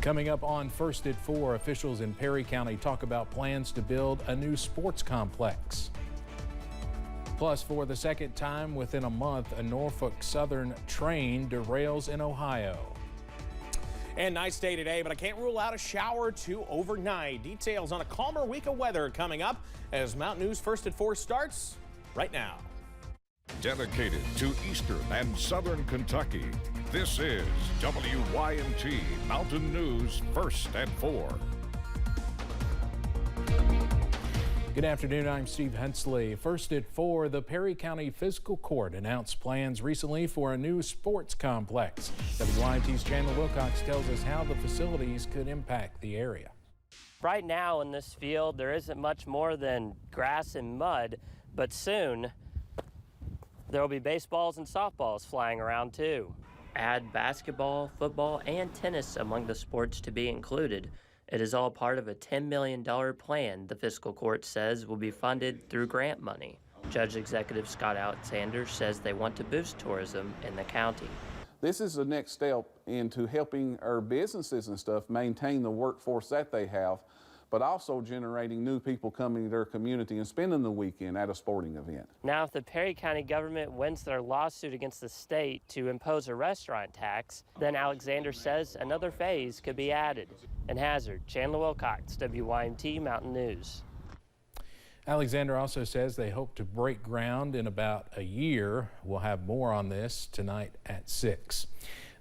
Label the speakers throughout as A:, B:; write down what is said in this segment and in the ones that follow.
A: Coming up on First at 4, officials in Perry County talk about plans to build a new sports complex. Plus, for the second time within a month, a Norfolk Southern train derails in Ohio.
B: And nice day today, but I can't rule out a shower or two overnight. Details on a calmer week of weather coming up as Mountain News First at 4 starts right now.
C: Dedicated to Eastern and Southern Kentucky, this is WYMT Mountain News First at 4.
A: Good afternoon, I'm Steve Hensley. First at 4, the Perry County Fiscal Court announced plans recently for a new sports complex. WYMT's Chandler Wilcox tells us how the facilities could impact the area.
D: Right now in this field, there isn't much more than grass and mud, but soon there will be baseballs and softballs flying around too. Add basketball, football, and tennis among the sports to be included. It is all part of a $10 million plan the fiscal court says will be funded through grant money. Judge Executive Scott Alexander says they want to boost tourism in the county.
E: This is the next step into helping our businesses and stuff maintain the workforce that they have, but also generating new people coming to their community and spending the weekend at a sporting event.
D: Now, if the Perry County government wins their lawsuit against the state to impose a restaurant tax, then Alexander says another phase could be added. In Hazard, Chandler Wilcox, WYMT Mountain News.
A: Alexander also says they hope to break ground in about a year. We'll have more on this tonight at 6.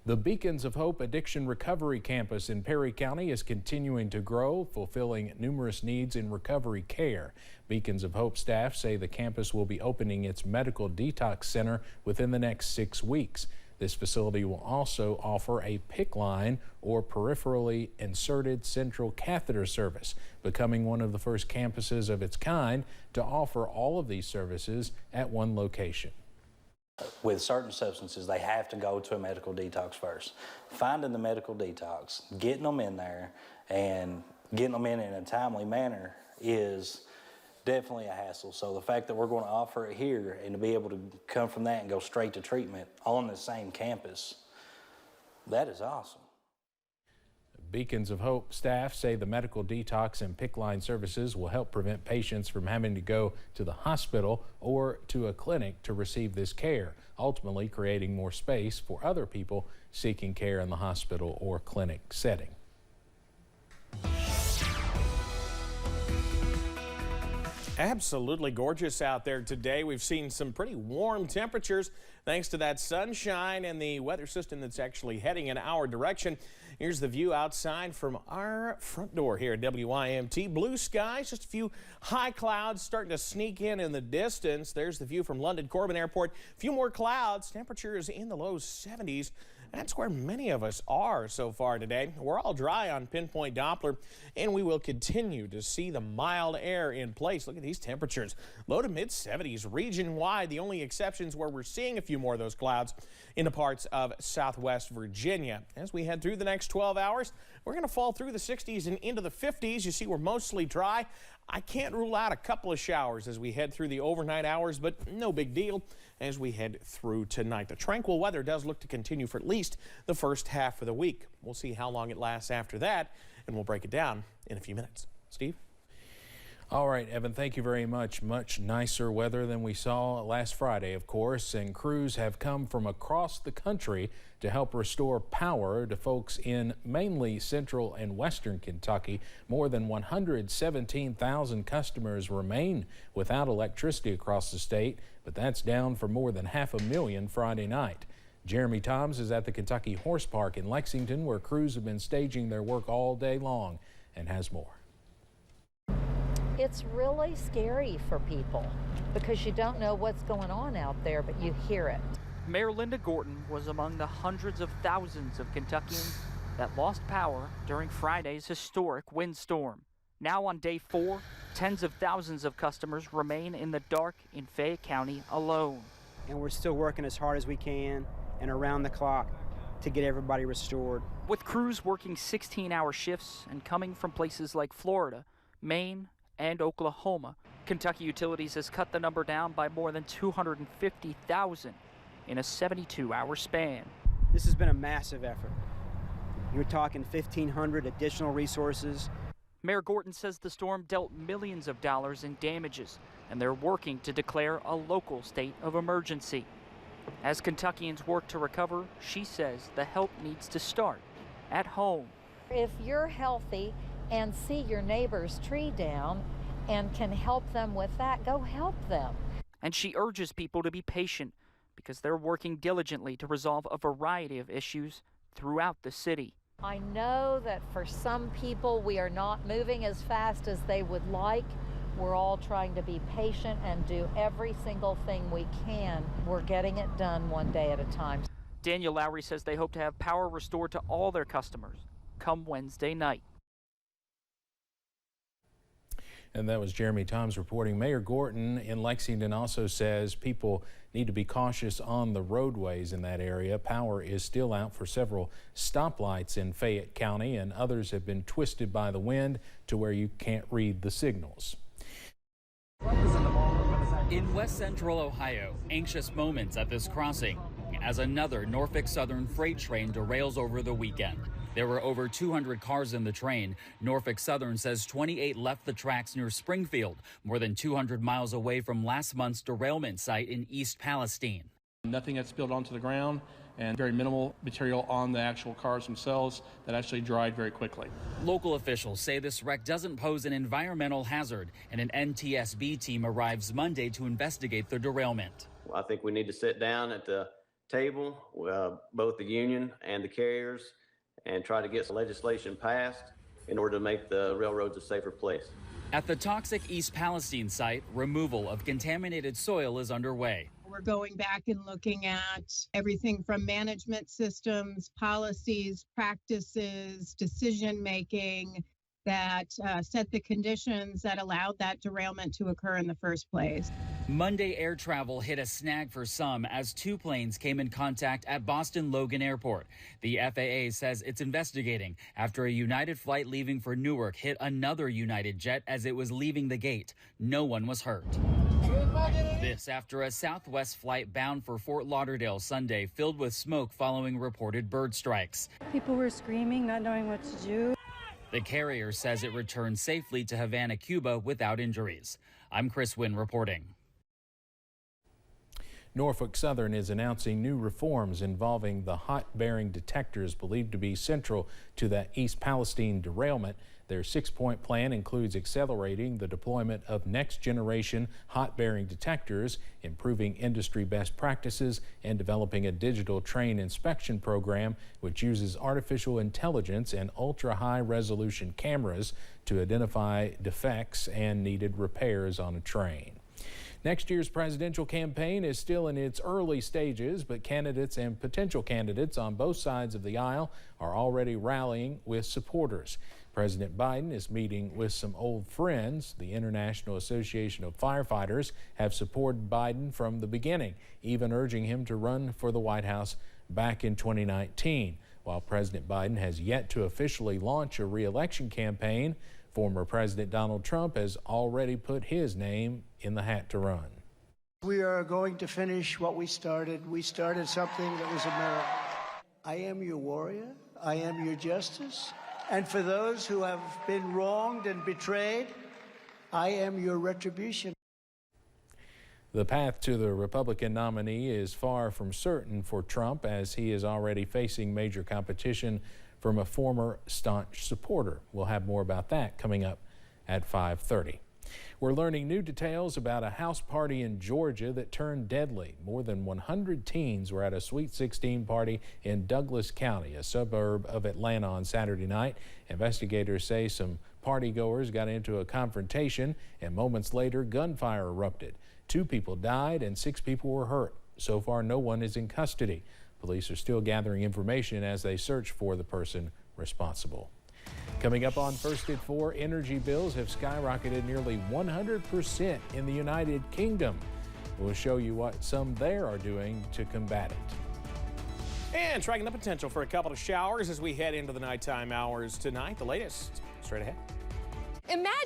A: The Beacons of Hope Addiction Recovery Campus in Perry County is continuing to grow, fulfilling numerous needs in recovery care. Beacons of Hope staff say the campus will be opening its medical detox center within the next 6 weeks. This facility will also offer a PICC line or peripherally inserted central catheter service, becoming one of the first campuses of its kind to offer all of these services at one location.
F: With certain substances, they have to go to a medical detox first. Finding the medical detox, getting them in there, and getting them in a timely manner is definitely a hassle. So the fact that we're going to offer it here and to be able to come from that and go straight to treatment on the same campus, that is awesome.
A: Beacons of Hope staff say the medical detox and PICC line services will help prevent patients from having to go to the hospital or to a clinic to receive this care, ultimately creating more space for other people seeking care in the hospital or clinic setting.
B: Absolutely gorgeous out there today. We've seen some pretty warm temperatures thanks to that sunshine and the weather system that's actually heading in our direction. Here's the view outside from our front door here at WYMT. Blue skies, just a few high clouds starting to sneak in the distance. There's the view from London Corbin Airport. A few more clouds, temperatures in the low 70s. That's where many of us are so far today. We're all dry on Pinpoint Doppler, and we will continue to see the mild air in place. Look at these temperatures, low to mid 70s region-wide. The only exceptions where we're seeing a few more of those clouds into parts of southwest Virginia. As we head through the next 12 hours, we're going to fall through the 60s and into the 50s. You see, we're mostly dry. I can't rule out a couple of showers as we head through the overnight hours, but no big deal as we head through tonight. The tranquil weather does look to continue for at least the first half of the week. We'll see how long it lasts after that, and we'll break it down in a few minutes. Steve?
A: All right, Evan, thank you very much. Much nicer weather than we saw last Friday, of course, and crews have come from across the country to help restore power to folks in mainly central and western Kentucky. More than 117,000 customers remain without electricity across the state, but that's down from more than 500,000 Friday night. Jeremy Toms is at the Kentucky Horse Park in Lexington, where crews have been staging their work all day long, and has more.
G: It's really scary for people because you don't know what's going on out there, but you hear it.
H: Mayor Linda Gorton was among the hundreds of thousands of Kentuckians that lost power during Friday's historic windstorm. Now on day 4, tens of thousands of customers remain in the dark in Fayette County alone.
I: And we're still working as hard as we can and around the clock to get everybody restored.
H: With crews working 16-hour shifts and coming from places like Florida, Maine, and Oklahoma, Kentucky Utilities has cut the number down by more than 250,000 in a 72-hour span.
I: This has been a massive effort. You're talking 1,500 additional resources.
H: Mayor Gorton says the storm dealt millions of dollars in damages, and they're working to declare a local state of emergency. As Kentuckians work to recover, she says the help needs to start at home.
G: If you're healthy and see your neighbor's tree down and can help them with that, go help them.
H: And she urges people to be patient because they're working diligently to resolve a variety of issues throughout the city.
G: I know that for some people we are not moving as fast as they would like. We're all trying to be patient and do every single thing we can. We're getting it done one day at a time.
H: Daniel Lowry says they hope to have power restored to all their customers come Wednesday night.
A: And that was Jeremy Toms reporting. Mayor Gorton in Lexington also says people need to be cautious on the roadways in that area. Power is still out for several stoplights in Fayette County, and others have been twisted by the wind to where you can't read the signals.
J: In west central Ohio, anxious moments at this crossing as another Norfolk Southern freight train derails over the weekend. There were over 200 cars in the train. Norfolk Southern says 28 left the tracks near Springfield, more than 200 miles away from last month's derailment site in East Palestine.
K: Nothing had spilled onto the ground and very minimal material on the actual cars themselves that actually dried very quickly.
J: Local officials say this wreck doesn't pose an environmental hazard, and an NTSB team arrives Monday to investigate the derailment.
L: I think we need to sit down at the table, both the union and the carriers, and try to get legislation passed in order to make the railroads a safer place.
J: At the toxic East Palestine site, removal of contaminated soil is underway.
M: We're going back and looking at everything from management systems, policies, practices, decision-making that set the conditions that allowed that derailment to occur in the first place.
J: Monday air travel hit a snag for some as two planes came in contact at Boston Logan Airport. The FAA says it's investigating after a United flight leaving for Newark hit another United jet as it was leaving the gate. No one was hurt. This after a Southwest flight bound for Fort Lauderdale Sunday filled with smoke following reported bird strikes.
N: People were screaming, not knowing what to do.
J: The carrier says it returned safely to Havana, Cuba without injuries. I'm Chris Wynn reporting.
A: Norfolk Southern is announcing new reforms involving the hot-bearing detectors believed to be central to that East Palestine derailment. Their 6-point plan includes accelerating the deployment of next-generation hot-bearing detectors, improving industry best practices, and developing a digital train inspection program which uses artificial intelligence and ultra-high-resolution cameras to identify defects and needed repairs on a train. Next year's presidential campaign is still in its early stages, but candidates and potential candidates on both sides of the aisle are already rallying with supporters. President Biden is meeting with some old friends. The International Association of Firefighters have supported Biden from the beginning, even urging him to run for the White House back in 2019. While President Biden has yet to officially launch a re-election campaign, former President Donald Trump has already put his name in the hat to run.
O: We are going to finish what we started. We started something that was America. I am your warrior. I am your justice. And for those who have been wronged and betrayed, I am your retribution.
A: The path to the Republican nominee is far from certain for Trump, as he is already facing major competition from a former staunch supporter. We'll have more about that coming up at 5:30. We're learning new details about a house party in Georgia that turned deadly. More than 100 teens were at a Sweet 16 party in Douglas County, a suburb of Atlanta, on Saturday night. Investigators say some partygoers got into a confrontation, and moments later, gunfire erupted. 2 people died and 6 people were hurt. So far, no one is in custody. Police are still gathering information as they search for the person responsible. Coming up on First at 4, energy bills have skyrocketed nearly 100% in the United Kingdom. We'll show you what some there are doing to combat it.
B: And tracking the potential for a couple of showers as we head into the nighttime hours tonight. The latest straight ahead.
P: Imagine